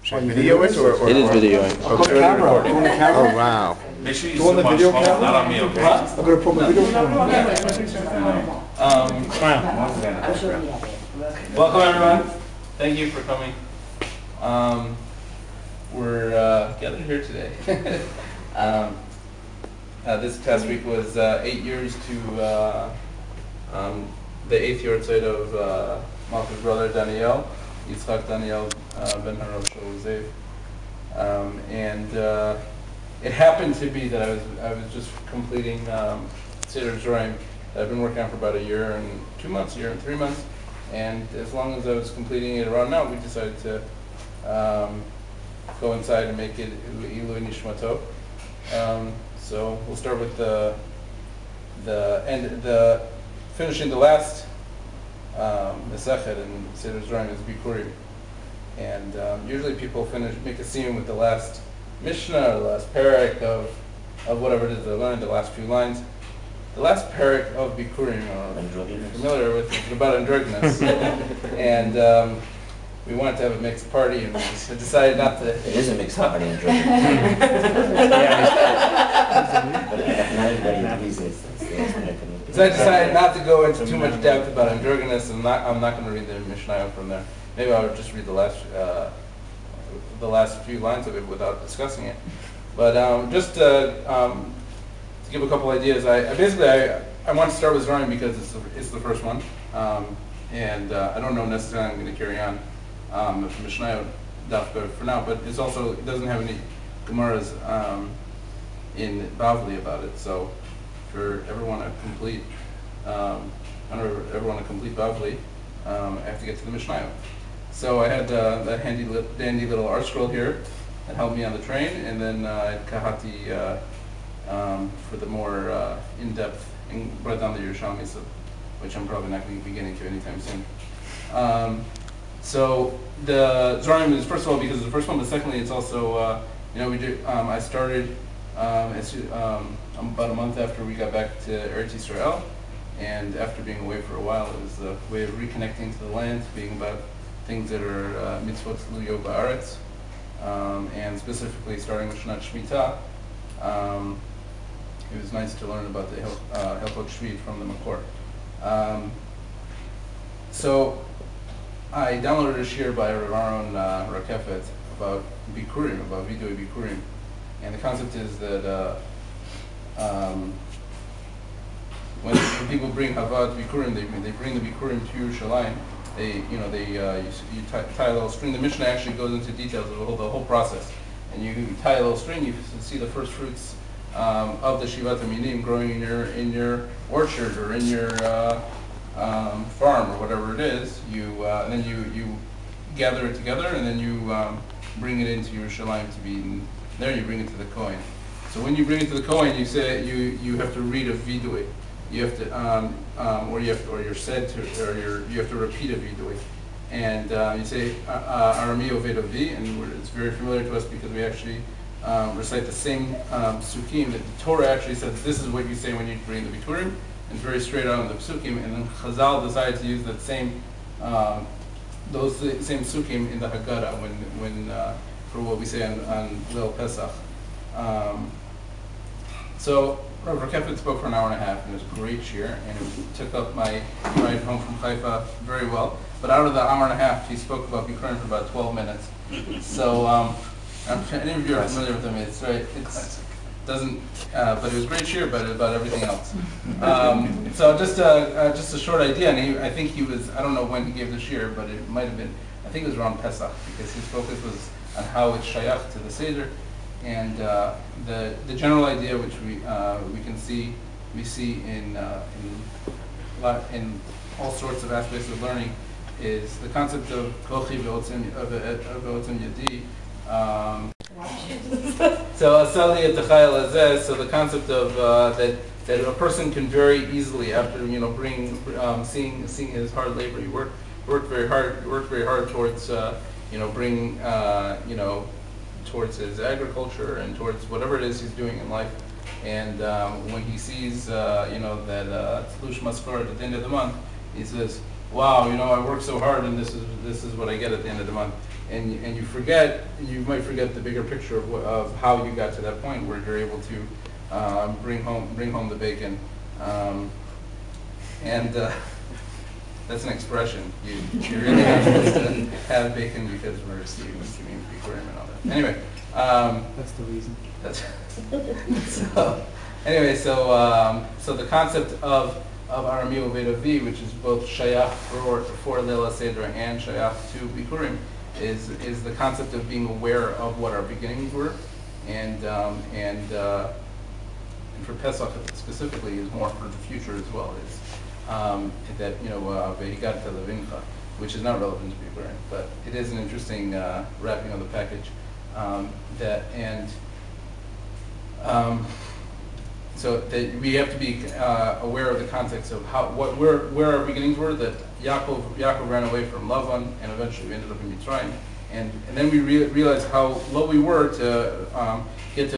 Video it or It is videoing. Oh, it's already recording. Oh, wow. Make sure you Go on the zoom video small, camera? not on me, okay? I'm going to put my video camera. Welcome everyone. Thank you for coming. We're gathered here today. This past week was 8 years to the 8th yahrzeit of Malka's brother Daniel, Yitzchak Daniel ben Harosh Zev. And it happened to be that I was just completing Seder Zeraim that I've been working on for about a year and 2 months, a year and 3 months. And as long as I was completing it around now, we decided to go inside and make it Ilu Nishmato. So we'll start with the finishing the last Mesechet in Seder Zeraim is Bikurim. And usually people make a Siyum with the last Mishnah or the last parak of whatever it is they learned, the last few lines. The last parak of Bikurim, if you're familiar with, is about androgynous. And we wanted to have a mixed party, and we decided not to. It is a mixed party, androgynous. But not everybody agrees with. So I decided not to go into too much depth about androgynous, and I'm not going to read the Mishnah from there. Maybe I'll just read the last few lines of it without discussing it. But just to give a couple ideas, I want to start with Zeraim because it's the first one, and I don't know necessarily I'm going to carry on from Mishnah Dafka for now, but it doesn't have any Gemaras in Bavli about it. So for everyone to complete Bavli, I have to get to the Mishnah. So I had that dandy little art scroll here that helped me on the train, and then I had Kahati for the more in-depth, and brought down the Yerushalmi, which I'm probably not going to be getting to anytime soon. So the Zeraim is, first of all, because it's the first one, but secondly, it's also, I started about a month after we got back to Eretz Yisrael, and after being away for a while, it was a way of reconnecting to the land, being about things that are mitzvot luyo ba'aretz, and specifically starting with Shnat Shemitah. It was nice to learn about the Hilchot Shvi from the Makor. So I downloaded a shir by Rav Aaron Rakefet about Bikurim, about Vidui Bikurim, and the concept is that when people bring Havad Bikurim, they bring the Bikurim to Yerushalayim. You tie a little string. The Mishnah actually goes into details of the whole process, and you tie a little string. You see the first fruits of the Shivat Aminim growing in your orchard or in your farm or whatever it is. And then you gather it together, and then you bring it into Yerushalayim to be eaten. There you bring it to the Kohen. So when you bring it to the Kohen, you say you have to read a vidui. You have to, you're said to, or you have to repeat a vidui, and you say Arami Oved Avi, and it's very familiar to us because we actually recite the same psukim that the Torah actually says this is what you say when you bring the Bikurim, and very straight out on the psukim, and then Chazal decided to use that same those same psukim in the Haggadah when for what we say on Leil Pesach. So Rav Rakefet spoke for an hour and a half, and it was a great shir, and it took up my ride home from Haifa very well. But out of the hour and a half, he spoke about Bikurim for about 12 minutes. So any of you are familiar with him, it's right. Doesn't, but it was a great shir, but about everything else. So just a short idea, and I think he was, I don't know when he gave the shir, but it might have been, I think it was around Pesach, because his focus was on how it's shayach to the Seder. And the general idea, which we see in all sorts of aspects of learning, is the concept of kochi ve'otzim yadi. So asali etachayel azeh. So the concept of that a person can very easily, after seeing his hard labor, he worked very hard towards towards his agriculture and towards whatever it is he's doing in life. And when he sees, that Tlush Maskor at the end of the month, he says, "Wow, I worked so hard, and this is what I get at the end of the month." and you might forget the bigger picture of how you got to that point where you're able to bring home the bacon, and that's an expression. You really are supposed to have bacon because we're receiving community Bikurim and all that. Anyway, That's the reason. So the concept of Arami Ovedavi, which is both Shayach for Leila Seder and Shayach to Bikurim, is the concept of being aware of what our beginnings were, and for Pesach specifically is more for the future as well. Is that Vehigat Levincha, which is not relevant to Bikurim, but it is an interesting wrapping of the package. So that we have to be aware of the context of where our beginnings were. That Yaakov ran away from Lavan, and eventually we ended up in Mitzrayim, and then we realized how low we were to get to